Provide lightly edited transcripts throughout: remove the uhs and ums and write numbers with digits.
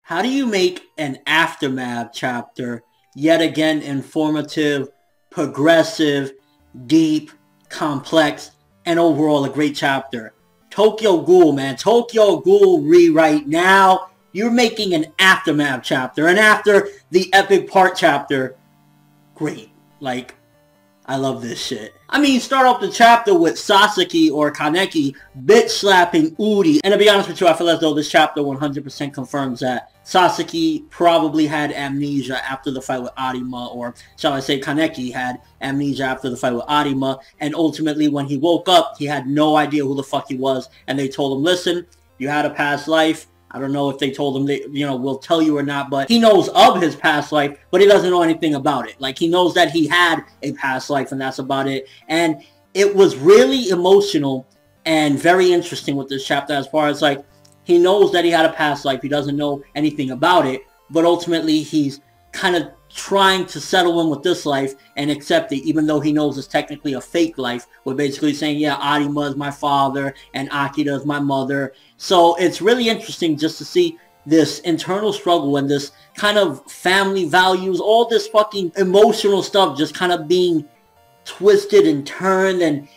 How do you make an aftermath chapter yet again informative, progressive, deep, complex, and overall a great chapter? Tokyo Ghoul, man. Tokyo Ghoul rewrite now. You're making an aftermath chapter. And after the epic part chapter, great. Like, I love this shit. I mean, start off the chapter with Sasaki or Kaneki bitch slapping Urie. And to be honest with you, I feel as though this chapter 100% confirms that Sasaki probably had amnesia after the fight with Arima, or shall I say Kaneki had amnesia after the fight with Arima, and ultimately when he woke up, he had no idea who the fuck he was, and they told him, listen, you had a past life. I don't know if they told him, we'll tell you or not, but he knows of his past life, but he doesn't know anything about it. Like, he knows that he had a past life, and that's about it. And it was really emotional and very interesting with this chapter as far as, like, he knows that he had a past life. He doesn't know anything about it, but ultimately he's kind of trying to settle in with this life and accept it, even though he knows it's technically a fake life. We're basically saying, yeah, Arima is my father and Akira is my mother. So it's really interesting just to see this internal struggle and this kind of family values, all this fucking emotional stuff just kind of being twisted and turned. And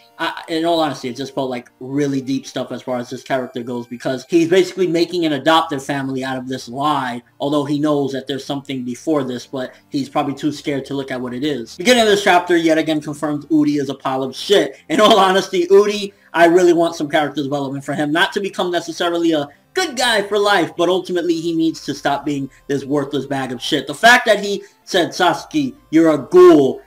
in all honesty, it just felt like really deep stuff as far as this character goes, because he's basically making an adoptive family out of this lie, although he knows that there's something before this, but he's probably too scared to look at what it is. Beginning of this chapter yet again confirms Urie is a pile of shit. In all honesty, Urie, I really want some character development for him, not to become necessarily a good guy for life, but ultimately he needs to stop being this worthless bag of shit. The fact that he said, Sasaki, you're a ghoul,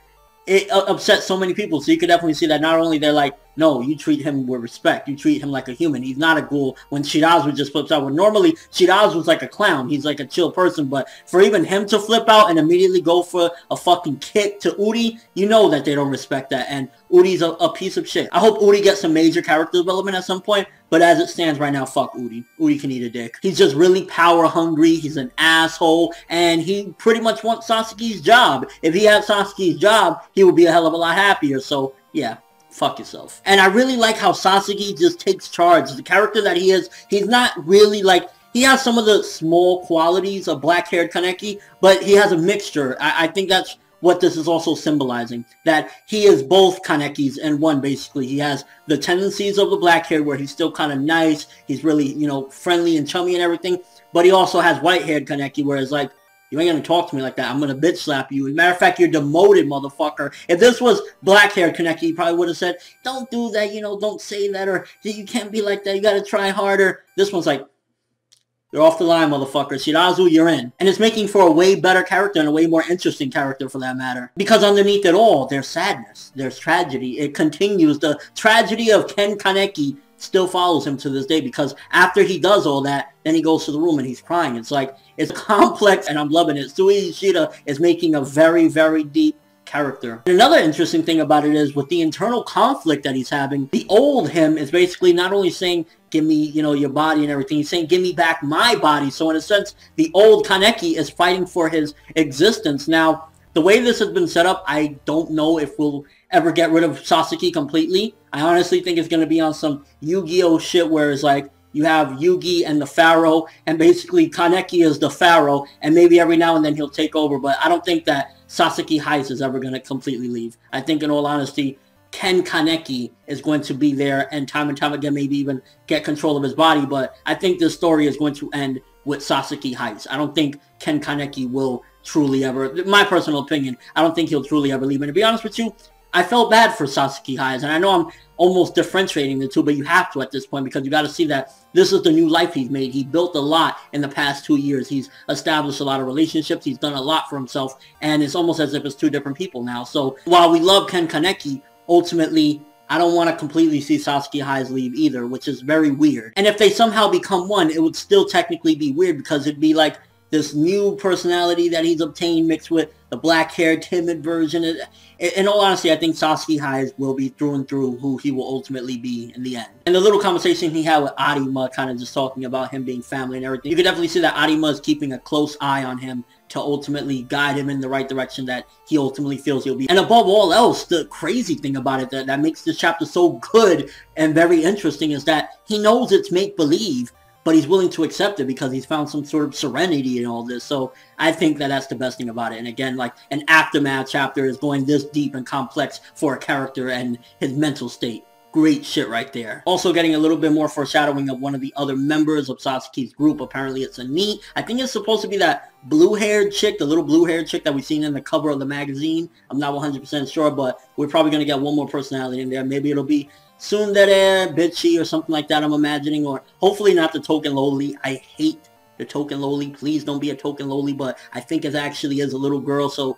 it upset so many people. So you could definitely see that not only they're like, no, you treat him with respect. You treat him like a human. He's not a ghoul. When Shirazu just flips out. When normally Shirazu's like a clown. He's like a chill person. But for even him to flip out and immediately go for a fucking kick to Urie, you know that they don't respect that. And Urie's a piece of shit. I hope Urie gets some major character development at some point. But as it stands right now, fuck Urie. Urie can eat a dick. He's just really power hungry. He's an asshole. And he pretty much wants Sasaki's job. If he had Sasaki's job, he would be a hell of a lot happier. So, yeah. Fuck yourself. And I really like how Sasaki just takes charge. The character that he is, he's not really like, he has some of the small qualities of black-haired Kaneki, but he has a mixture. I think that's what this is also symbolizing. That he is both Kanekis in one, basically. He has the tendencies of the black-haired, where he's still kind of nice, he's really, friendly and chummy and everything, but he also has white-haired Kaneki, where it's like, you ain't gonna talk to me like that. I'm gonna bitch slap you. As a matter of fact, you're demoted, motherfucker. If this was black-haired Kaneki, he probably would have said, don't do that, don't say that, or you can't be like that, you gotta try harder. This one's like, you're off the line, motherfucker. Shirazu, you're in. And it's making for a way better character and a way more interesting character for that matter. Because underneath it all, there's sadness. There's tragedy. It continues. The tragedy of Ken Kaneki still follows him to this day, because after he does all that, then he goes to the room and he's crying. It's like, it's complex and I'm loving it. Sui Ishida is making a very, very deep character. And another interesting thing about it is with the internal conflict that he's having, the old him is basically not only saying, give me, your body and everything, he's saying, give me back my body. So in a sense, the old Kaneki is fighting for his existence. Now, the way this has been set up, I don't know if we'll ever get rid of Sasaki completely. I honestly think it's going to be on some Yu-Gi-Oh shit where it's like, you have Yugi and the Pharaoh, and basically Kaneki is the Pharaoh, and maybe every now and then he'll take over, but I don't think that Sasaki Heist is ever going to completely leave. I think, in all honesty, Ken Kaneki is going to be there, and time again maybe even get control of his body, but I think this story is going to end with Sasaki Heist. I don't think Ken Kaneki will truly ever, my personal opinion, I don't think he'll truly ever leave. And to be honest with you, I felt bad for Sasaki Heist, and I know I'm almost differentiating the two, but you have to at this point, because you got to see that this is the new life he's made. He built a lot in the past 2 years. He's established a lot of relationships. He's done a lot for himself, and it's almost as if it's two different people now. So while we love Ken Kaneki, ultimately, I don't want to completely see Sasaki Heist leave either, which is very weird. And if they somehow become one, it would still technically be weird, because it'd be like this new personality that he's obtained mixed with the black-haired, timid version. In all honesty, I think Sasaki Heist will be through and through who he will ultimately be in the end. And the little conversation he had with Arima, kind of just talking about him being family and everything, you could definitely see that Arima is keeping a close eye on him to ultimately guide him in the right direction that he ultimately feels he'll be. And above all else, the crazy thing about it that makes this chapter so good and very interesting is that he knows it's make-believe, but he's willing to accept it because he's found some sort of serenity in all this. So I think that that's the best thing about it. And again, like, an aftermath chapter is going this deep and complex for a character and his mental state. Great shit right there. Also getting a little bit more foreshadowing of one of the other members of Sasaki's group. Apparently it's a Ni. I think it's supposed to be that blue-haired chick, the little blue-haired chick that we've seen in the cover of the magazine. I'm not 100% sure, but we're probably going to get one more personality in there. Maybe it'll be Tsundere, Bitchy, or something like that, I'm imagining. Or hopefully not the token loli. I hate the token loli. Please don't be a token loli, but I think it actually is a little girl, so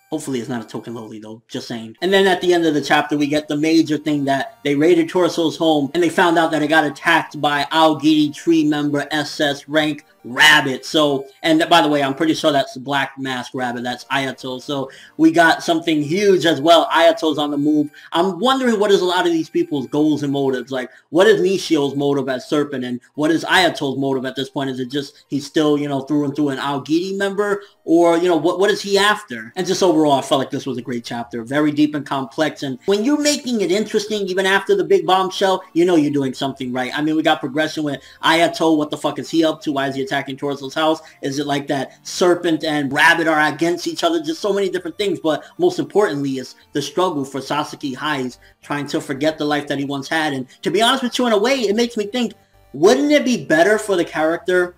hopefully it's not a token loli though, just saying. And then at the end of the chapter, we get the major thing that they raided Torso's home and they found out that it got attacked by Aogiri tree member SS rank Rabbit. So, and by the way, I'm pretty sure that's Black Mask Rabbit. That's Ayato. So we got something huge as well. Ayato's on the move. I'm wondering what is a lot of these people's goals and motives. Like, what is Nishio's motive as Serpent, and what is Ayato's motive at this point? Is it just he's still, you know, through and through an Aogiri member, or, you know, what is he after? And just overall, I felt like this was a great chapter. Very deep and complex. And when you're making it interesting, even after the big bombshell, you know you're doing something right. I mean, we got progression with Ayato. What the fuck is he up to? Why is he attacking Torso's house? Is it like that Serpent and Rabbit are against each other? Just so many different things. But most importantly is the struggle for Sasaki Highs trying to forget the life that he once had. And to be honest with you, in a way, it makes me think, wouldn't it be better for the character?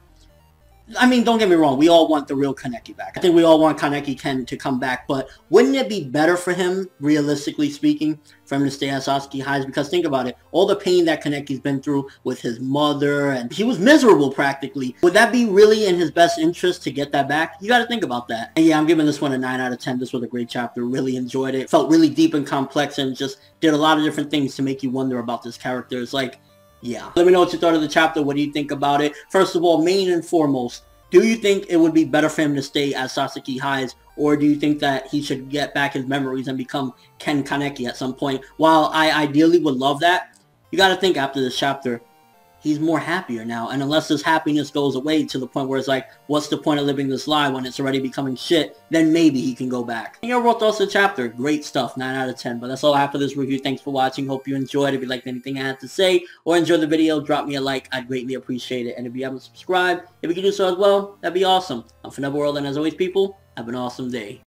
I mean, don't get me wrong, we all want the real Kaneki back. I think we all want Kaneki Ken to come back, but wouldn't it be better for him, realistically speaking, for him to stay at Sasaki Highs? Because think about it, all the pain that Kaneki's been through with his mother, and he was miserable practically. Would that be really in his best interest to get that back? You gotta think about that. And yeah, I'm giving this one a 9 out of 10. This was a great chapter, really enjoyed it. Felt really deep and complex and just did a lot of different things to make you wonder about this character. It's like, yeah. Let me know what you thought of the chapter. What do you think about it? First of all, main and foremost, do you think it would be better for him to stay at Sasaki Highs, or do you think that he should get back his memories and become Ken Kaneki at some point? While I ideally would love that, you gotta think after this chapter, he's more happier now. And unless this happiness goes away to the point where it's like, what's the point of living this lie when it's already becoming shit, then maybe he can go back. And your overall thoughts of the chapter, great stuff, 9 out of 10. But that's all I have for this review. Thanks for watching. Hope you enjoyed. If you liked anything I had to say or enjoyed the video, drop me a like. I'd greatly appreciate it. And if you haven't subscribed, if you could do so as well, that'd be awesome. I'm ForneverWorld, and as always, people, have an awesome day.